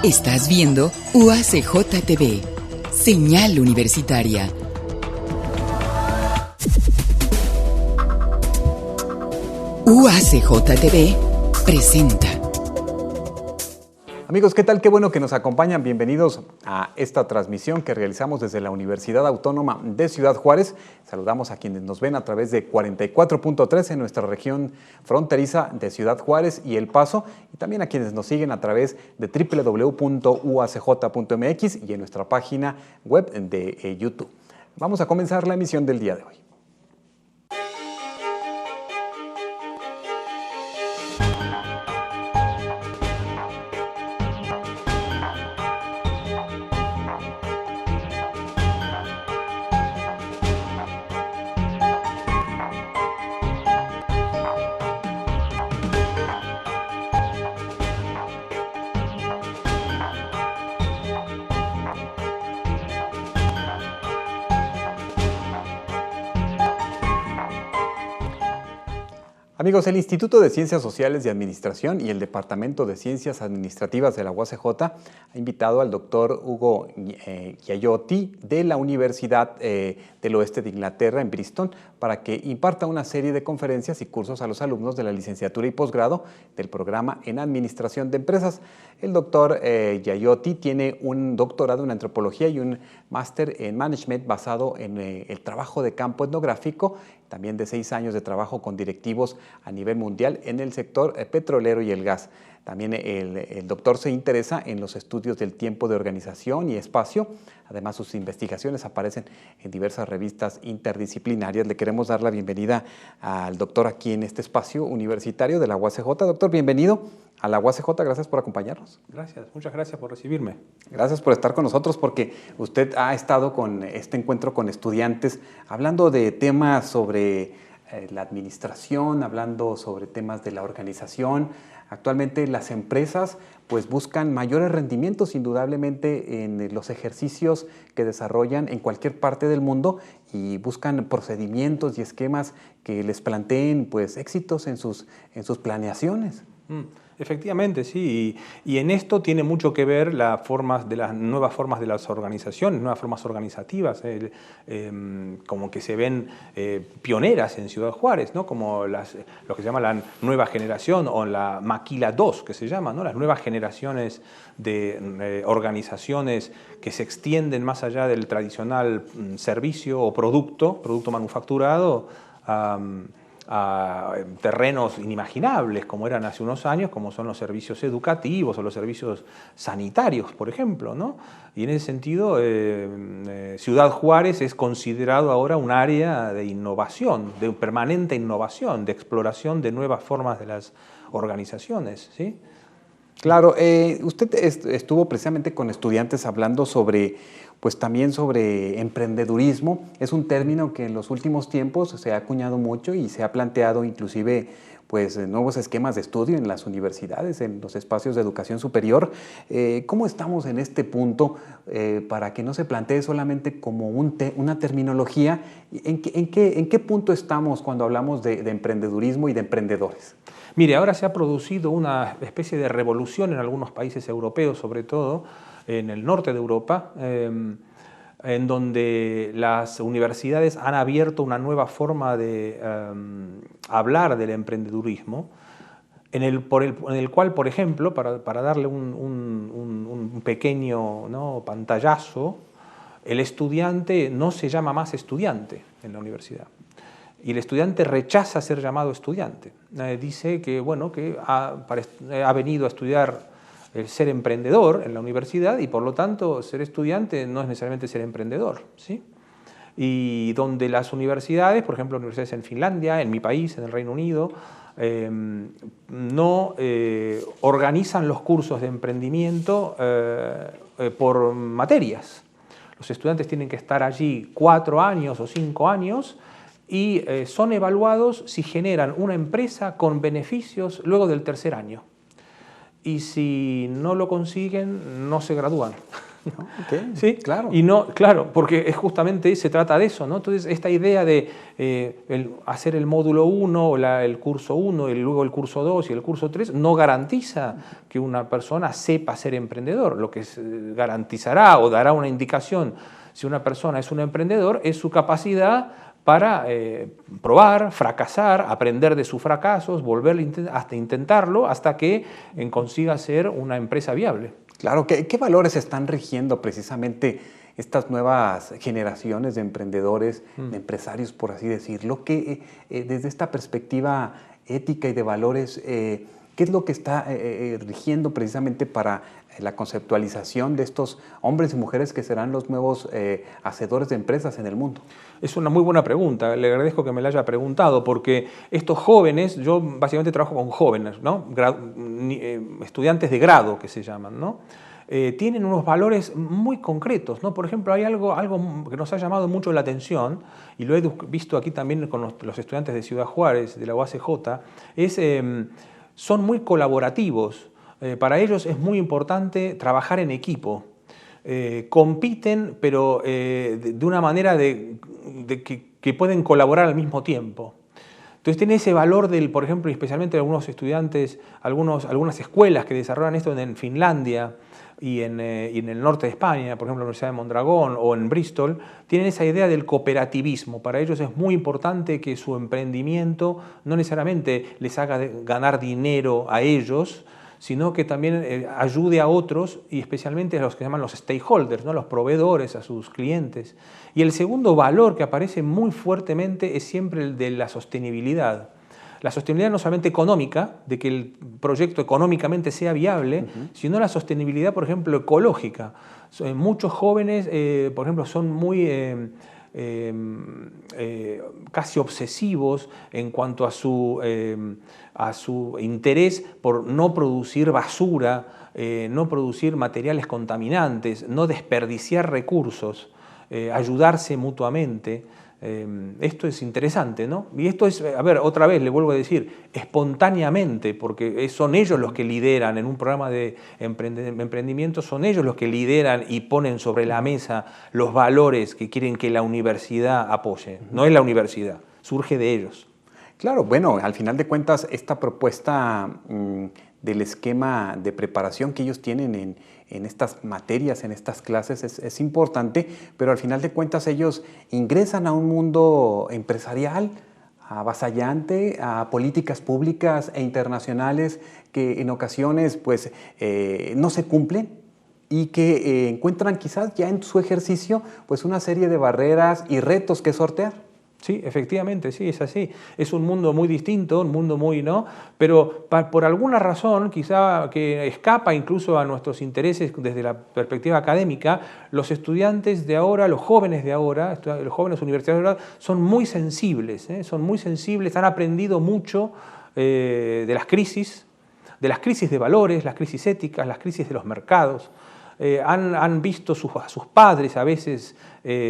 Estás viendo UACJ TV, señal universitaria. UACJ TV presenta. Amigos, ¿qué tal? Qué bueno que nos acompañan. Bienvenidos a esta transmisión que realizamos desde la Universidad Autónoma de Ciudad Juárez. Saludamos a quienes nos ven a través de 44.3 en nuestra región fronteriza de Ciudad Juárez y El Paso, y también a quienes nos siguen a través de www.uacj.mx y en nuestra página web de YouTube. Vamos a comenzar la emisión del día de hoy. Amigos, el Instituto de Ciencias Sociales y Administración y el Departamento de Ciencias Administrativas de la UACJ ha invitado al doctor Hugo Ghiaiotti de la Universidad del Oeste de Inglaterra en Bristol para que imparta una serie de conferencias y cursos a los alumnos de la licenciatura y posgrado del programa en Administración de Empresas. El doctor Ghiaiotti tiene un doctorado en antropología y un máster en management basado en el trabajo de campo etnográfico, también de 6 años de trabajo con directivos a nivel mundial en el sector petrolero y el gas. También el doctor se interesa en los estudios del tiempo de organización y espacio. Además, sus investigaciones aparecen en diversas revistas interdisciplinarias. Le queremos dar la bienvenida al doctor aquí en este espacio universitario de la UACJ. Doctor, bienvenido a la UACJ. Gracias por acompañarnos. Gracias, muchas gracias por recibirme. Gracias por estar con nosotros, porque usted ha estado con este encuentro con estudiantes hablando de temas sobre la administración, hablando sobre temas de la organización. Actualmente las empresas pues buscan mayores rendimientos indudablemente en los ejercicios que desarrollan en cualquier parte del mundo y buscan procedimientos y esquemas que les planteen pues éxitos en sus planeaciones. Efectivamente, sí, y en esto tiene mucho que ver las nuevas formas de las organizaciones, nuevas formas organizativas, como que se ven pioneras en Ciudad Juárez, ¿no? Como lo que se llama la nueva generación o la Maquila 2, que se llama, ¿no? Las nuevas generaciones de organizaciones que se extienden más allá del tradicional servicio o producto manufacturado, a terrenos inimaginables como eran hace unos años, como son los servicios educativos o los servicios sanitarios, por ejemplo, ¿no? Y en ese sentido, Ciudad Juárez es considerado ahora un área de innovación, de permanente innovación, de exploración de nuevas formas de las organizaciones, ¿sí? Claro, usted estuvo precisamente con estudiantes hablando también sobre emprendedurismo. Es un término que en los últimos tiempos se ha acuñado mucho y se ha planteado inclusive nuevos esquemas de estudio en las universidades, en los espacios de educación superior. ¿Cómo estamos en este punto para que no se plantee solamente como una terminología? ¿En qué punto estamos cuando hablamos de emprendedurismo y de emprendedores? Mire, ahora se ha producido una especie de revolución en algunos países europeos, sobre todo en el norte de Europa, en donde las universidades han abierto una nueva forma de hablar del emprendedurismo, en el cual, por ejemplo, para darle un pequeño, ¿no?, pantallazo, el estudiante no se llama más estudiante en la universidad. Y el estudiante rechaza ser llamado estudiante. Dice que, bueno, que ha venido a estudiar el ser emprendedor en la universidad y por lo tanto ser estudiante no es necesariamente ser emprendedor, ¿sí? Y donde las universidades, por ejemplo, universidades en Finlandia, en mi país, en el Reino Unido, no organizan los cursos de emprendimiento por materias. Los estudiantes tienen que estar allí 4 años o 5 años y son evaluados si generan una empresa con beneficios luego del 3er año. Y si no lo consiguen, no se gradúan. ¿no? Okay, sí, claro. Y no, claro, porque justamente se trata de eso, ¿no? Entonces, esta idea de hacer el módulo 1 o el curso 1 y luego el curso 2 y el curso 3 no garantiza que una persona sepa ser emprendedor. Lo que garantizará o dará una indicación si una persona es un emprendedor es su capacidad para probar, fracasar, aprender de sus fracasos, volver hasta intentarlo, hasta que consiga ser una empresa viable. Claro, ¿qué valores están rigiendo precisamente estas nuevas generaciones de emprendedores, de empresarios, por así decirlo? Que desde esta perspectiva ética y de valores, ¿qué es lo que está rigiendo precisamente para la conceptualización de estos hombres y mujeres que serán los nuevos hacedores de empresas en el mundo? Es una muy buena pregunta, le agradezco que me la haya preguntado, porque estos jóvenes, yo básicamente trabajo con jóvenes, ¿no? Estudiantes de grado que se llaman, ¿no? Tienen unos valores muy concretos, ¿no? Por ejemplo, hay algo que nos ha llamado mucho la atención, y lo he visto aquí también con los estudiantes de Ciudad Juárez, de la UACJ, son muy colaborativos. Para ellos es muy importante trabajar en equipo. Compiten, pero de una manera que pueden colaborar al mismo tiempo. Entonces tiene ese valor por ejemplo, especialmente algunos estudiantes, algunas escuelas que desarrollan esto en Finlandia y en el norte de España, por ejemplo, en la Universidad de Mondragón o en Bristol, tienen esa idea del cooperativismo. Para ellos es muy importante que su emprendimiento no necesariamente les haga ganar dinero a ellos, sino que también ayude a otros y especialmente a los que se llaman los stakeholders, ¿no? Los proveedores, a sus clientes. Y el segundo valor que aparece muy fuertemente es siempre el de la sostenibilidad. La sostenibilidad no solamente económica, de que el proyecto económicamente sea viable, sino la sostenibilidad, por ejemplo, ecológica. Muchos jóvenes, por ejemplo, son muy casi obsesivos en cuanto a su interés por no producir basura, no producir materiales contaminantes, no desperdiciar recursos, ayudarse mutuamente. Esto es interesante, ¿no? Y esto es, a ver, otra vez le vuelvo a decir, espontáneamente, porque son ellos los que lideran en un programa de emprendimiento, son ellos los que lideran y ponen sobre la mesa los valores que quieren que la universidad apoye. No es la universidad, surge de ellos. Claro, bueno, al final de cuentas, esta propuesta del esquema de preparación que ellos tienen en estas materias, en estas clases, es importante, pero al final de cuentas ellos ingresan a un mundo empresarial avasallante, a políticas públicas e internacionales que en ocasiones pues, no se cumplen y que encuentran quizás ya en su ejercicio pues, una serie de barreras y retos que sortear. Sí, efectivamente, sí, es así. Es un mundo muy distinto, un mundo muy, ¿no? Pero por alguna razón, quizá que escapa incluso a nuestros intereses desde la perspectiva académica, los estudiantes de ahora, los jóvenes de ahora, los jóvenes universitarios de ahora, son muy sensibles, han aprendido mucho de las crisis de valores, las crisis éticas, las crisis de los mercados. Han visto a sus padres a veces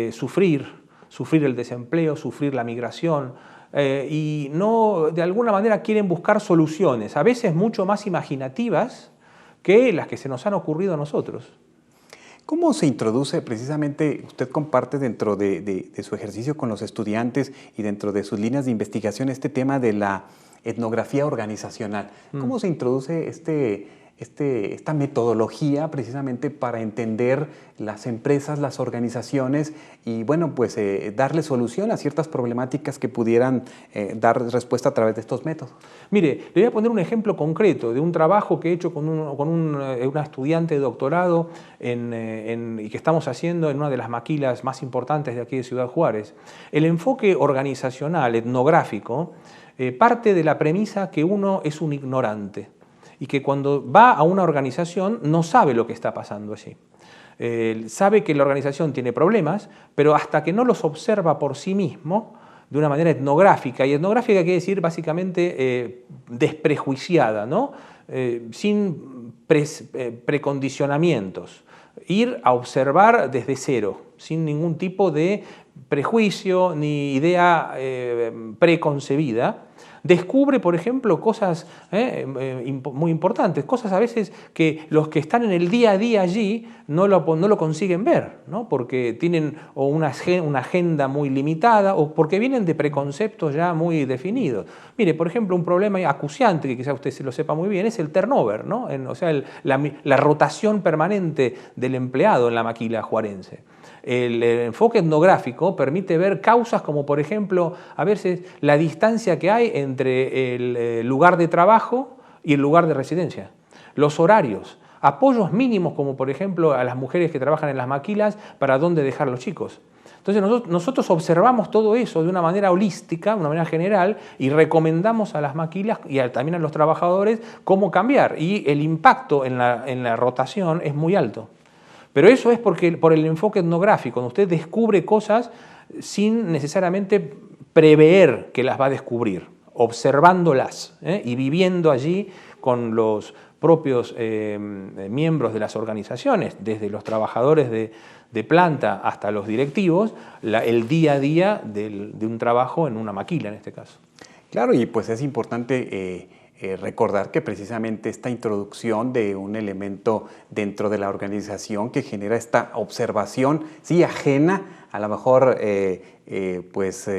sufrir el desempleo, sufrir la migración, y no, de alguna manera quieren buscar soluciones, a veces mucho más imaginativas que las que se nos han ocurrido a nosotros. ¿Cómo se introduce precisamente, usted comparte dentro de su ejercicio con los estudiantes y dentro de sus líneas de investigación este tema de la etnografía organizacional? ¿Cómo se introduce esta metodología precisamente para entender las empresas, las organizaciones y bueno, pues darle solución a ciertas problemáticas que pudieran dar respuesta a través de estos métodos? Mire, le voy a poner un ejemplo concreto de un trabajo que he hecho con una estudiante de doctorado y que estamos haciendo en una de las maquilas más importantes de aquí de Ciudad Juárez. El enfoque organizacional, etnográfico, parte de la premisa que uno es un ignorante y que cuando va a una organización no sabe lo que está pasando allí. Sabe que la organización tiene problemas, pero hasta que no los observa por sí mismo, de una manera etnográfica, y etnográfica quiere decir básicamente desprejuiciada, ¿no? Sin precondicionamientos, ir a observar desde cero, sin ningún tipo de prejuicio ni idea preconcebida. descubre, por ejemplo, cosas muy importantes, cosas a veces que los que están en el día a día allí no lo consiguen ver, ¿no? Porque tienen o una agenda muy limitada o porque vienen de preconceptos ya muy definidos. Mire, por ejemplo, un problema acuciante, que quizá usted se lo sepa muy bien, es el turnover, ¿no? O sea, la rotación permanente del empleado en la maquila juarense. El enfoque etnográfico permite ver causas como, por ejemplo, a veces la distancia que hay entre el lugar de trabajo y el lugar de residencia, los horarios, apoyos mínimos como, por ejemplo, a las mujeres que trabajan en las maquilas para dónde dejar a los chicos. Entonces nosotros observamos todo eso de una manera holística, de una manera general, y recomendamos a las maquilas y también a los trabajadores cómo cambiar. Y el impacto en la rotación es muy alto. Pero eso es por el enfoque etnográfico, donde usted descubre cosas sin necesariamente prever que las va a descubrir, observándolas y viviendo allí con los propios miembros de las organizaciones, desde los trabajadores de planta hasta los directivos, el día a día de un trabajo en una maquila en este caso. Claro, y pues es importante recordar que precisamente esta introducción de un elemento dentro de la organización que genera esta observación, sí, ajena, a lo mejor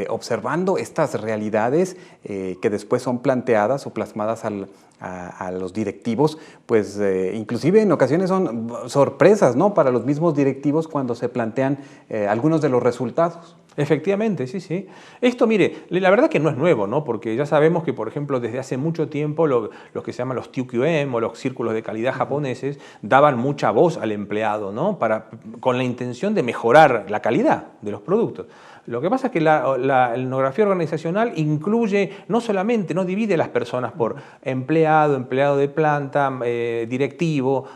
observando estas realidades que después son planteadas o plasmadas a los directivos, pues inclusive en ocasiones son sorpresas, ¿no?, para los mismos directivos cuando se plantean algunos de los resultados. Efectivamente, sí, sí. Esto, mire, la verdad que no es nuevo, ¿no? Porque ya sabemos que, por ejemplo, desde hace mucho tiempo los que se llaman los TQM o los círculos de calidad japoneses daban mucha voz al empleado, ¿no? Con la intención de mejorar la calidad de los productos. Lo que pasa es que la etnografía organizacional incluye no solamente, no divide a las personas por empleado de planta, directivo,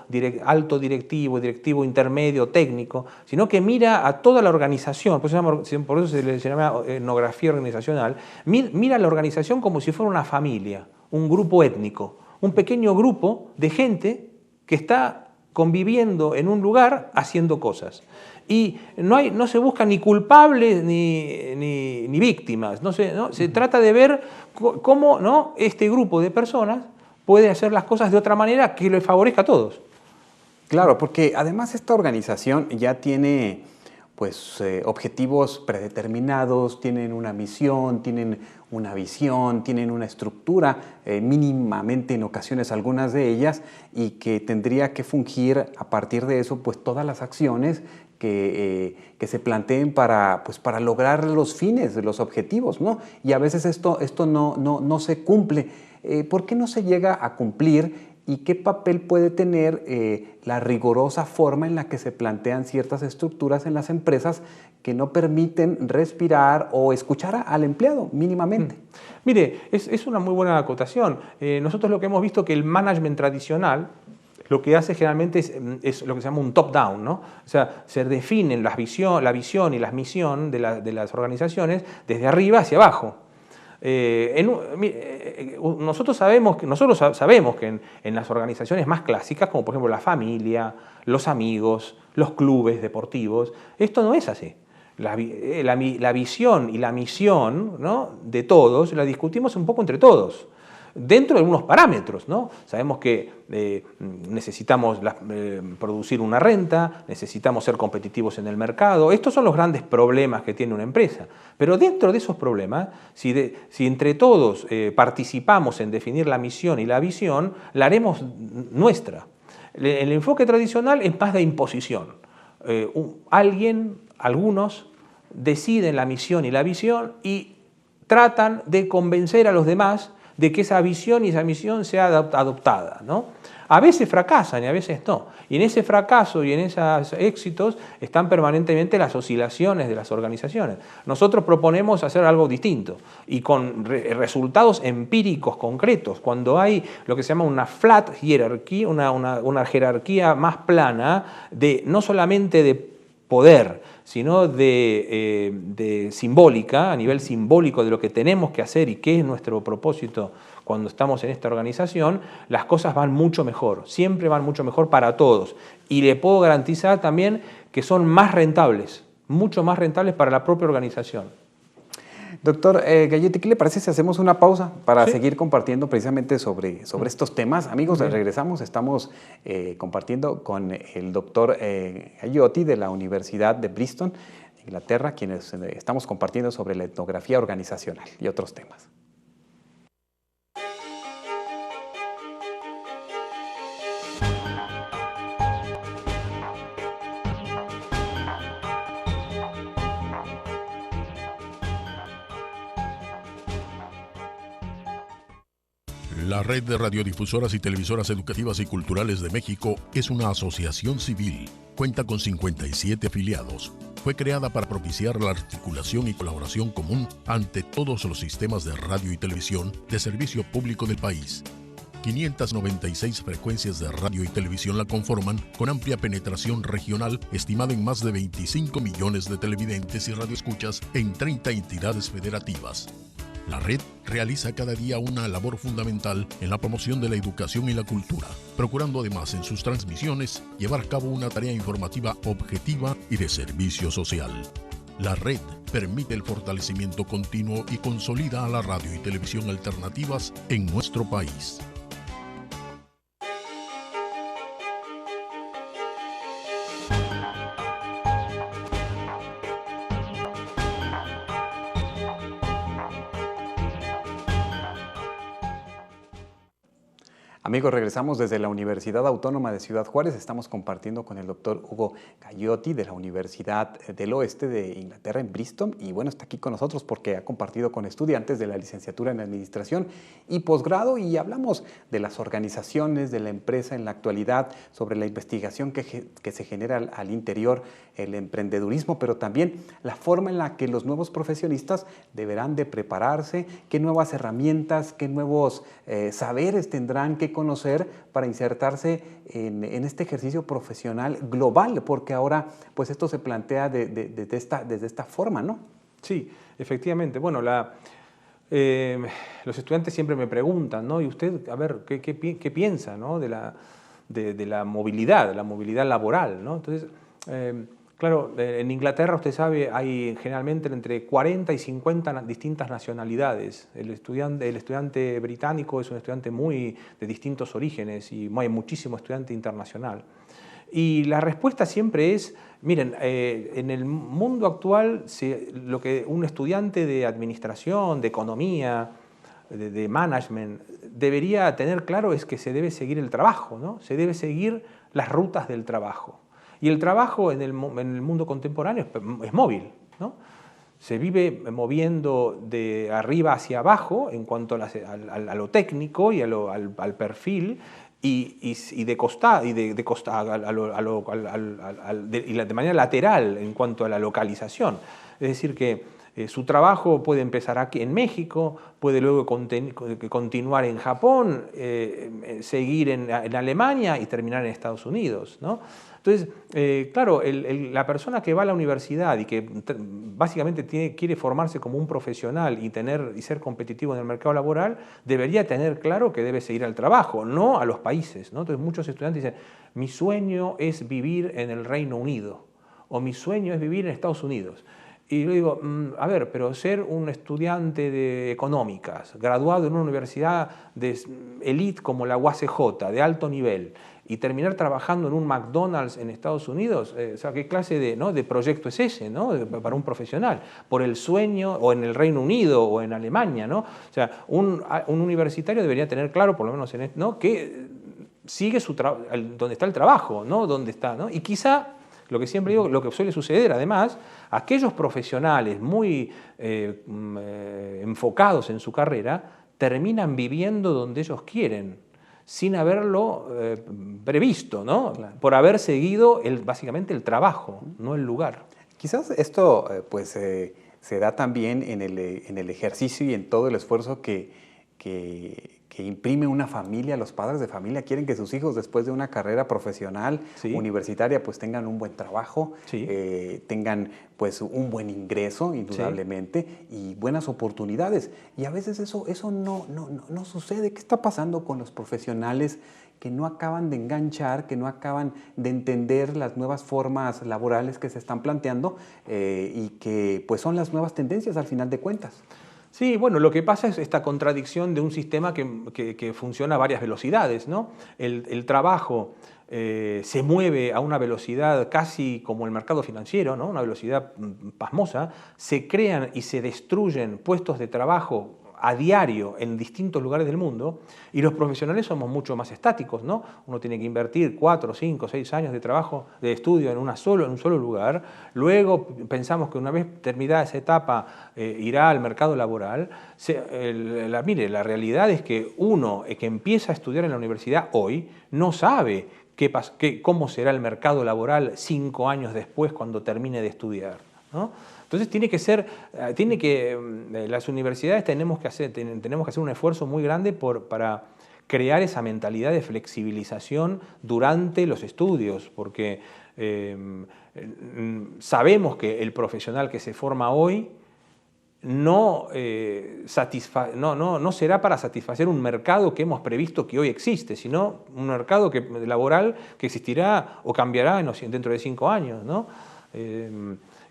alto directivo, directivo intermedio, técnico, sino que mira a toda la organización, por eso se le llama etnografía organizacional, mira a la organización como si fuera una familia, un grupo étnico, un pequeño grupo de gente que está conviviendo en un lugar haciendo cosas. Y no se buscan ni culpables ni víctimas. Se trata de ver cómo, ¿no?, este grupo de personas puede hacer las cosas de otra manera que les favorezca a todos. Claro, porque además esta organización ya tiene objetivos predeterminados, tienen una misión, tienen una visión, tienen una estructura, mínimamente en ocasiones algunas de ellas, y que tendría que fungir a partir de eso pues todas las acciones que se planteen para lograr los fines, los objetivos, ¿no? Y a veces esto no se cumple. ¿Por qué no se llega a cumplir? ¿Y qué papel puede tener la rigurosa forma en la que se plantean ciertas estructuras en las empresas que no permiten respirar o escuchar al empleado mínimamente? Mire, es una muy buena acotación. Nosotros lo que hemos visto que el management tradicional lo que hace generalmente es lo que se llama un top-down, ¿no? O sea, se definen la visión y la misión de las organizaciones desde arriba hacia abajo. Nosotros sabemos que en las organizaciones más clásicas, como por ejemplo la familia, los amigos, los clubes deportivos, esto no es así. La visión y la misión, ¿no?, de todos la discutimos un poco entre todos, dentro de unos parámetros, ¿no? Sabemos que necesitamos producir una renta, necesitamos ser competitivos en el mercado. Estos son los grandes problemas que tiene una empresa. Pero dentro de esos problemas, si entre todos participamos en definir la misión y la visión, la haremos nuestra. El enfoque tradicional es más de imposición. Algunos deciden la misión y la visión y tratan de convencer a los demás de que esa visión y esa misión sea adoptada, ¿no? A veces fracasan y a veces no. Y en ese fracaso y en esos éxitos están permanentemente las oscilaciones de las organizaciones. Nosotros proponemos hacer algo distinto y con resultados empíricos concretos. Cuando hay lo que se llama una flat hierarchy, una jerarquía más plana, no solamente de poder, sino de simbólica, a nivel simbólico de lo que tenemos que hacer y qué es nuestro propósito cuando estamos en esta organización, las cosas van mucho mejor, siempre van mucho mejor para todos. Y le puedo garantizar también que son más rentables, mucho más rentables para la propia organización. Doctor Gayotti, ¿qué le parece si hacemos una pausa para Sí. seguir compartiendo precisamente sobre estos temas? Amigos, regresamos, estamos compartiendo con el doctor Gayotti de la Universidad de Bristol, Inglaterra, quienes estamos compartiendo sobre la etnografía organizacional y otros temas. La Red de Radiodifusoras y Televisoras Educativas y Culturales de México es una asociación civil. Cuenta con 57 afiliados. Fue creada para propiciar la articulación y colaboración común ante todos los sistemas de radio y televisión de servicio público del país. 596 frecuencias de radio y televisión la conforman, con amplia penetración regional, estimada en más de 25 millones de televidentes y radioescuchas en 30 entidades federativas. La red realiza cada día una labor fundamental en la promoción de la educación y la cultura, procurando además en sus transmisiones llevar a cabo una tarea informativa objetiva y de servicio social. La red permite el fortalecimiento continuo y consolida a la radio y televisión alternativas en nuestro país. Amigos, regresamos desde la Universidad Autónoma de Ciudad Juárez. Estamos compartiendo con el doctor Hugo Gayotti de la Universidad del Oeste de Inglaterra en Bristol. Y bueno, está aquí con nosotros porque ha compartido con estudiantes de la licenciatura en Administración y posgrado. Y hablamos de las organizaciones, de la empresa en la actualidad, sobre la investigación que se genera al interior, el emprendedurismo, pero también la forma en la que los nuevos profesionistas deberán de prepararse, qué nuevas herramientas, qué nuevos saberes tendrán que conocer para insertarse en este ejercicio profesional global, porque ahora pues esto se plantea desde esta forma, ¿no? Sí, efectivamente. Bueno, los estudiantes siempre me preguntan, ¿no? Y usted, a ver, ¿qué piensa, ¿no? de la movilidad laboral, ¿no? Entonces, claro, en Inglaterra, usted sabe, hay generalmente entre 40 y 50 distintas nacionalidades. El estudiante británico es un estudiante de distintos orígenes y hay muchísimo estudiante internacional. Y la respuesta siempre es, miren, en el mundo actual, lo que un estudiante de administración, de economía, de management, debería tener claro es que se debe seguir el trabajo, ¿no? Se debe seguir las rutas del trabajo. Y el trabajo en el mundo contemporáneo es móvil, ¿no? Se vive moviendo de arriba hacia abajo en cuanto a lo técnico y al perfil, y de manera lateral en cuanto a la localización. Es decir, que su trabajo puede empezar aquí en México, puede luego continuar en Japón, seguir en Alemania y terminar en Estados Unidos, ¿no? Entonces, claro, la persona que va a la universidad y que básicamente quiere formarse como un profesional y ser competitivo en el mercado laboral, debería tener claro que debe seguir al trabajo, no a los países, ¿no? Entonces, muchos estudiantes dicen, mi sueño es vivir en el Reino Unido o mi sueño es vivir en Estados Unidos. Y yo digo, a ver, pero ser un estudiante de económicas, graduado en una universidad de elite como la UACJ, de alto nivel, y terminar trabajando en un McDonald's en Estados Unidos, o sea, ¿qué clase de proyecto es ese, ¿no? Para un profesional? Por el sueño, o en el Reino Unido, o en Alemania, ¿no? O sea, un universitario debería tener claro, por lo menos ¿no? que sigue donde está el trabajo, ¿no? Donde está, ¿no? Y quizá, lo que siempre digo, lo que suele suceder además, aquellos profesionales muy enfocados en su carrera terminan viviendo donde ellos quieren, sin haberlo previsto, ¿no? Claro. Por haber seguido básicamente el trabajo, no el lugar. Quizás esto se da también en el ejercicio y en todo el esfuerzo que que imprime una familia. Los padres de familia quieren que sus hijos, después de una carrera profesional, universitaria, pues tengan un buen trabajo, tengan pues un buen ingreso, indudablemente, y buenas oportunidades. Y a veces eso no sucede. ¿Qué está pasando con los profesionales que no acaban de enganchar, que no acaban de entender las nuevas formas laborales que se están planteando y que pues son las nuevas tendencias al final de cuentas? Sí, bueno, lo que pasa es esta contradicción de un sistema que funciona a varias velocidades, ¿no? El trabajo se mueve a una velocidad casi como el mercado financiero, ¿no? Una velocidad pasmosa. Se crean y se destruyen puestos de trabajo a diario en distintos lugares del mundo, y los profesionales somos mucho más estáticos, ¿no? Uno tiene que invertir 4, 5, 6 años de trabajo, de estudio en un solo lugar. Luego pensamos que una vez terminada esa etapa irá al mercado laboral. Mire, la realidad es que uno que empieza a estudiar en la universidad hoy no sabe cómo será el mercado laboral 5 años después cuando termine de estudiar, ¿no? Entonces las universidades tenemos que hacer un esfuerzo muy grande para crear esa mentalidad de flexibilización durante los estudios, porque sabemos que el profesional que se forma hoy no será para satisfacer un mercado que hemos previsto que hoy existe, sino un mercado laboral que existirá o cambiará dentro de 5 años, ¿no?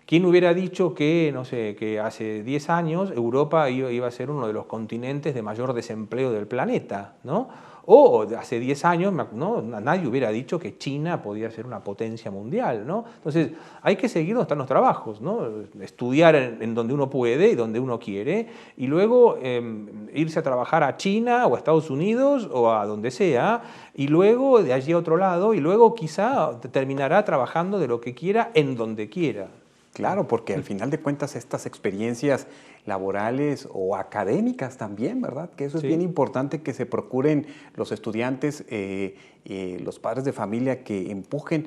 ¿Quién hubiera dicho que, no sé, que hace 10 años Europa iba a ser uno de los continentes de mayor desempleo del planeta, ¿no? O hace 10 años, ¿no? Nadie hubiera dicho que China podía ser una potencia mundial, ¿no? Entonces, hay que seguir donde están los trabajos, ¿no? Estudiar en donde uno puede y donde uno quiere, y luego irse a trabajar a China o a Estados Unidos o a donde sea, y luego de allí a otro lado, y luego quizá terminará trabajando de lo que quiera en donde quiera. Claro, porque al final de cuentas estas experiencias laborales o académicas también, ¿verdad? Que eso es bien importante, que se procuren los estudiantes, los padres de familia, que empujen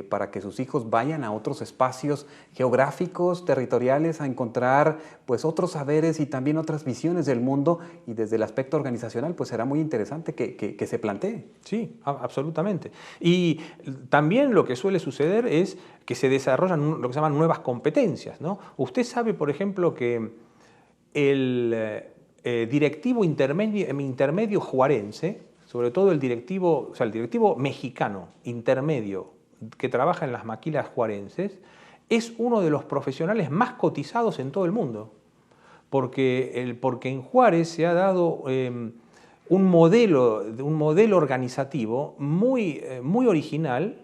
para que sus hijos vayan a otros espacios geográficos, territoriales, a encontrar pues otros saberes y también otras visiones del mundo, y desde el aspecto organizacional pues será muy interesante que se plantee. Sí, absolutamente. Y también lo que suele suceder es que se desarrollan lo que se llaman nuevas competencias, ¿no? Usted sabe, por ejemplo, que el directivo intermedio juarense, sobre todo el directivo mexicano intermedio que trabaja en las maquilas juarenses, es uno de los profesionales más cotizados en todo el mundo, porque en Juárez se ha dado un modelo organizativo muy original,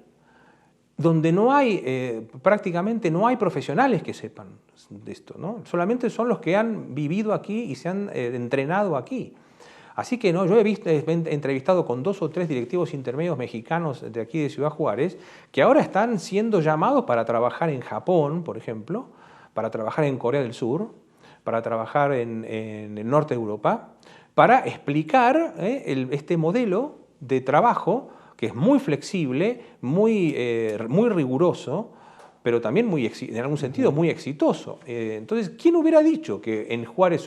donde prácticamente no hay profesionales que sepan de esto, ¿no? Solamente son los que han vivido aquí y se han entrenado aquí. Así que no, yo he entrevistado con 2 o 3 directivos intermedios mexicanos de aquí de Ciudad Juárez, que ahora están siendo llamados para trabajar en Japón, por ejemplo, para trabajar en Corea del Sur, para trabajar en el norte de Europa, para explicar este modelo de trabajo que es muy flexible, muy riguroso, pero también en algún sentido muy exitoso. Entonces, ¿quién hubiera dicho que en Juárez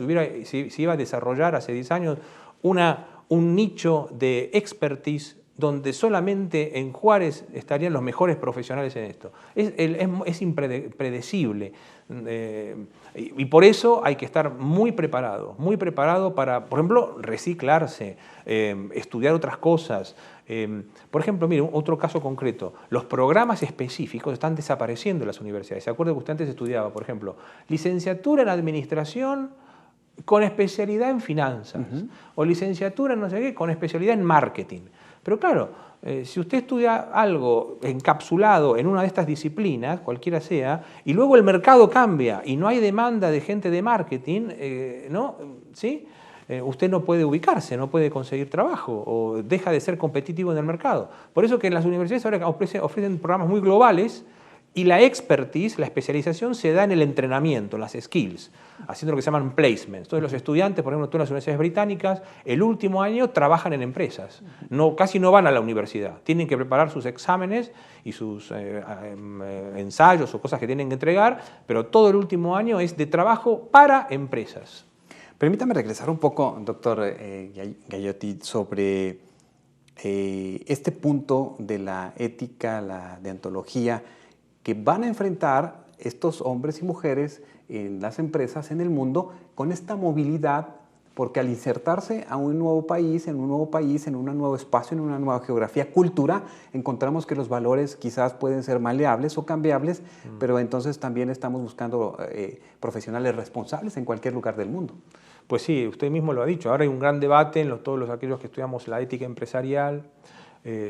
se iba a desarrollar hace 10 años un nicho de expertise donde solamente en Juárez estarían los mejores profesionales en esto? Es impredecible. Y por eso hay que estar muy preparado para, por ejemplo, reciclarse, estudiar otras cosas. Por ejemplo, mire, otro caso concreto, los programas específicos están desapareciendo en las universidades. ¿Se acuerda que usted antes estudiaba, por ejemplo, licenciatura en administración con especialidad en finanzas, o licenciatura en no sé qué con especialidad en marketing? Pero claro, si usted estudia algo encapsulado en una de estas disciplinas, cualquiera sea, y luego el mercado cambia y no hay demanda de gente de marketing, ¿no? ¿Sí? Usted no puede ubicarse, no puede conseguir trabajo o deja de ser competitivo en el mercado. Por eso que en las universidades ahora ofrecen programas muy globales, y la expertise, la especialización, se da en el entrenamiento, en las skills, haciendo lo que se llaman placements. Entonces los estudiantes, por ejemplo, en las universidades británicas, el último año trabajan en empresas. Casi no van a la universidad. Tienen que preparar sus exámenes y sus ensayos o cosas que tienen que entregar, pero todo el último año es de trabajo para empresas. Permítame regresar un poco, doctor Gagliotti, sobre este punto de la ética, la deontología, que van a enfrentar estos hombres y mujeres en las empresas, en el mundo, con esta movilidad, porque al insertarse a un nuevo país, en un nuevo espacio, en una nueva geografía, cultura, encontramos que los valores quizás pueden ser maleables o cambiables, pero entonces también estamos buscando profesionales responsables en cualquier lugar del mundo. Pues sí, usted mismo lo ha dicho. Ahora hay un gran debate en todos aquellos que estudiamos la ética empresarial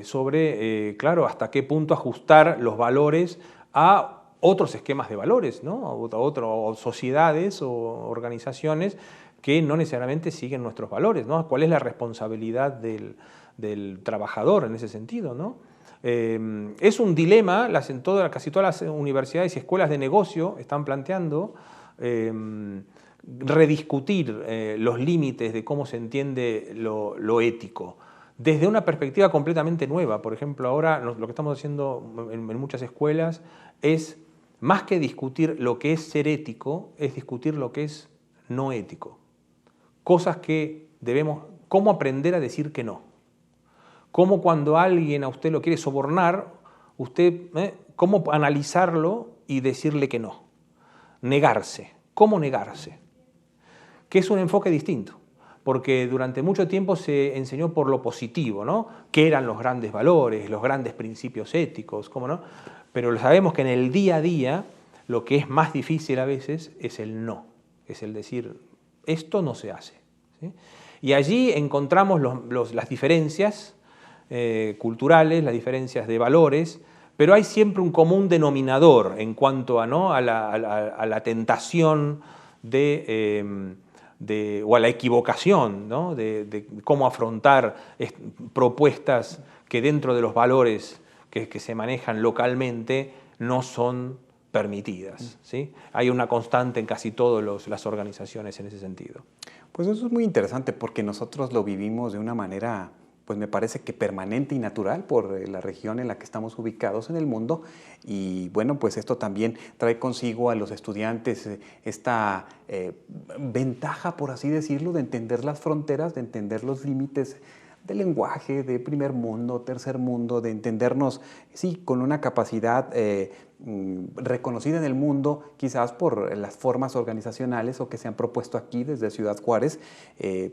sobre, claro, hasta qué punto ajustar los valores a otros esquemas de valores, ¿no? A otras sociedades o organizaciones que no necesariamente siguen nuestros valores, ¿no? ¿Cuál es la responsabilidad del trabajador en ese sentido, ¿no? Es un dilema, casi todas las universidades y escuelas de negocio están planteando rediscutir los límites de cómo se entiende lo ético, desde una perspectiva completamente nueva. Por ejemplo, ahora lo que estamos haciendo en muchas escuelas es, más que discutir lo que es ser ético, es discutir lo que es no ético. Cosas que cómo aprender a decir que no. Cómo cuando alguien a usted lo quiere sobornar, cómo analizarlo y decirle que no. Negarse. ¿Cómo negarse? Que es un enfoque distinto, porque durante mucho tiempo se enseñó por lo positivo, ¿no? ¿Qué eran los grandes valores, los grandes principios éticos? ¿Cómo no? Pero sabemos que en el día a día lo que es más difícil a veces es el no, es el decir, esto no se hace, ¿sí? Y allí encontramos las diferencias culturales, las diferencias de valores, pero hay siempre un común denominador en cuanto a, ¿no? a la tentación o a la equivocación, ¿no? de cómo afrontar propuestas que dentro de los valores que se manejan localmente no son permitidas, ¿sí? Hay una constante en casi todas las organizaciones en ese sentido. Pues eso es muy interesante porque nosotros lo vivimos de una manera, pues me parece que permanente y natural por la región en la que estamos ubicados en el mundo. Y bueno, pues esto también trae consigo a los estudiantes esta ventaja, por así decirlo, de entender las fronteras, de entender los límites del lenguaje, de primer mundo, tercer mundo, de entendernos, sí, con una capacidad reconocida en el mundo, quizás por las formas organizacionales o que se han propuesto aquí desde Ciudad Juárez,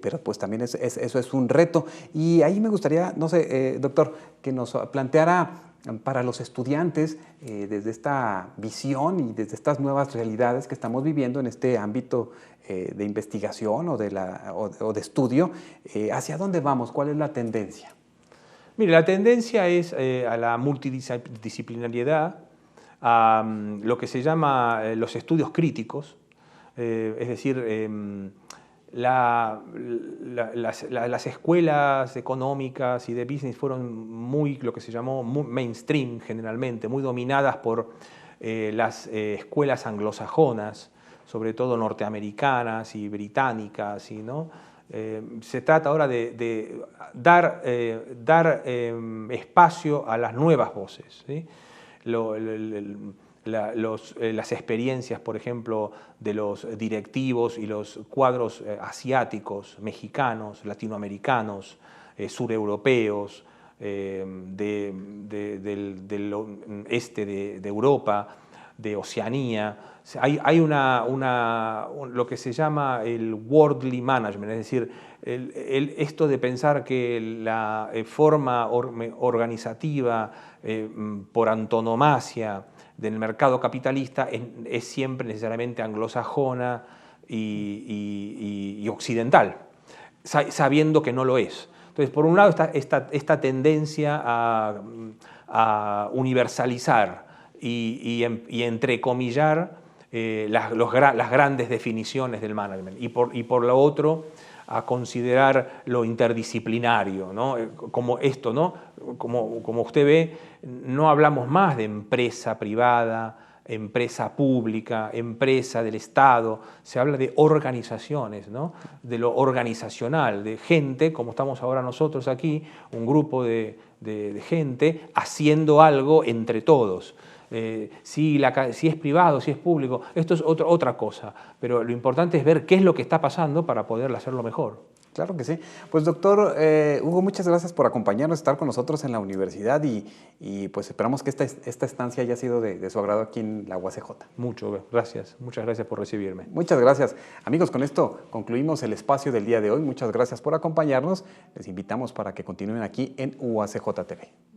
pero pues también eso es un reto. Y ahí me gustaría, no sé, doctor, que nos planteara para los estudiantes, desde esta visión y desde estas nuevas realidades que estamos viviendo en este ámbito de investigación o de estudio, ¿hacia dónde vamos? ¿Cuál es la tendencia? Mire, la tendencia es a la multidisciplinariedad, a lo que se llama los estudios críticos, es decir, las escuelas económicas y de business fueron lo que se llamó mainstream generalmente, muy dominadas por las escuelas anglosajonas, sobre todo norteamericanas y británicas, ¿no? Se trata ahora de dar espacio a las nuevas voces, ¿sí? Las experiencias, por ejemplo, de los directivos y los cuadros asiáticos, mexicanos, latinoamericanos, sureuropeos, del este de Europa, de Oceanía. Hay lo que se llama el worldly management, es decir, esto de pensar que la forma organizativa por antonomasia del mercado capitalista es siempre necesariamente anglosajona y occidental, sabiendo que no lo es. Entonces, por un lado está esta tendencia a universalizar y entrecomillar las grandes definiciones del management, y por lo otro a considerar lo interdisciplinario, ¿no? Como esto, ¿no? Como usted ve, no hablamos más de empresa privada, empresa pública, empresa del Estado, se habla de organizaciones, ¿no? De lo organizacional, de gente, como estamos ahora nosotros aquí, un grupo de gente haciendo algo entre todos. Si es privado, si es público, esto es otra cosa. Pero lo importante es ver qué es lo que está pasando para poder hacerlo mejor. Claro que sí. Pues doctor Hugo, muchas gracias por acompañarnos, estar con nosotros en la universidad y pues esperamos que esta estancia haya sido de su agrado aquí en la UACJ. Muchas gracias por recibirme. Muchas gracias. Amigos, con esto concluimos el espacio del día de hoy. Muchas gracias por acompañarnos. Les invitamos para que continúen aquí en UACJ TV.